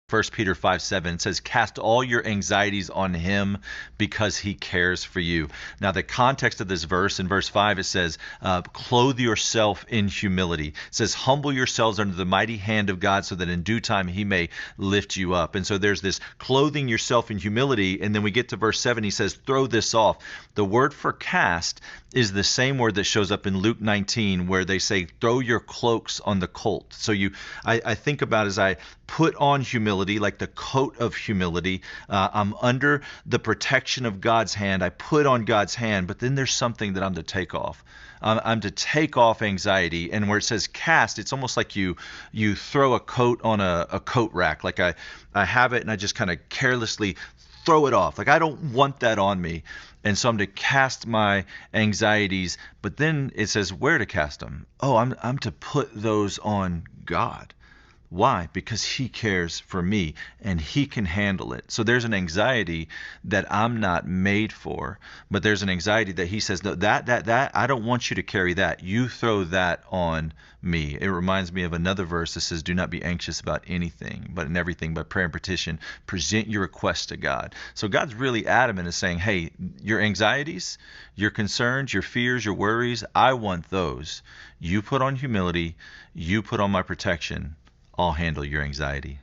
1 Peter 5:7 says, cast all your anxieties on him because he cares for you. Now, the context of this verse, in verse 5, it says, clothe yourself in humility. It says, humble yourselves under the mighty hand of God so that in due time he may lift you up. And so there's this clothing yourself in humility. And then we get to verse 7, he says, throw this off. The word for cast is the same word that shows up in Luke 19, where they say, throw your cloaks on the colt. So I think about as I put on humility, like the coat of humility. I'm under the protection of God's hand. I put on God's hand, but then there's something that I'm to take off. I'm to take off anxiety. And where it says cast, it's almost like you throw a coat on a coat rack. Like I have it and I just kind of carelessly throw it off. Like I don't want that on me. And so I'm to cast my anxieties, but then it says where to cast them. Oh, I'm to put those on God. Why? Because he cares for me and he can handle it. So there's an anxiety that I'm not made for, but there's an anxiety that he says, no, that, I don't want you to carry that. You throw that on me. It reminds me of another verse that says, do not be anxious about anything, but in everything by prayer and petition, present your requests to God. So God's really adamant in saying, hey, your anxieties, your concerns, your fears, your worries, I want those. You put on humility, you put on my protection. I'll handle your anxiety.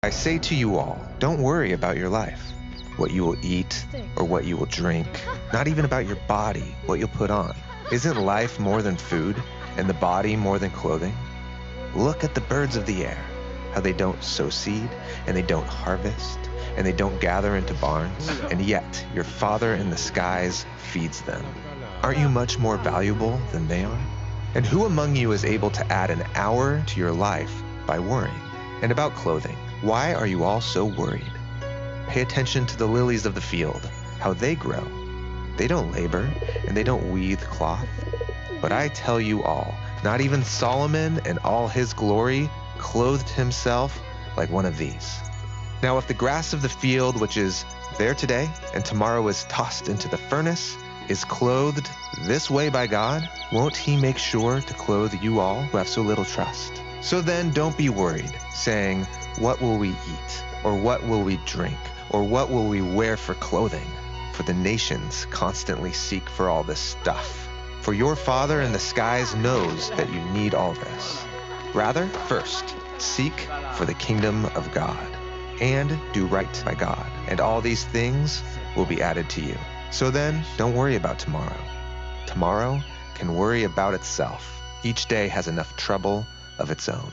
I say to you all, don't worry about your life, what you will eat or what you will drink, not even about your body, what you'll put on. Isn't life more than food, and the body more than clothing? Look at the birds of the air, how they don't sow seed, and they don't harvest, and they don't gather into barns, and yet your Father in the skies feeds them. Aren't you much more valuable than they are? And who among you is able to add an hour to your life by worrying? And about clothing, why are you all so worried? Pay attention to the lilies of the field, how they grow. They don't labor, and they don't weave cloth. But I tell you all, not even Solomon in all his glory clothed himself like one of these. Now if the grass of the field, which is there today and tomorrow is tossed into the furnace, is clothed this way by God, won't he make sure to clothe you all who have so little trust? So then don't be worried, saying, what will we eat? Or what will we drink? Or what will we wear for clothing? For the nations constantly seek for all this stuff. For your Father in the skies knows that you need all this. Rather, first, seek for the kingdom of God, and do right by God, and all these things will be added to you. So then, don't worry about tomorrow. Tomorrow can worry about itself. Each day has enough trouble of its own.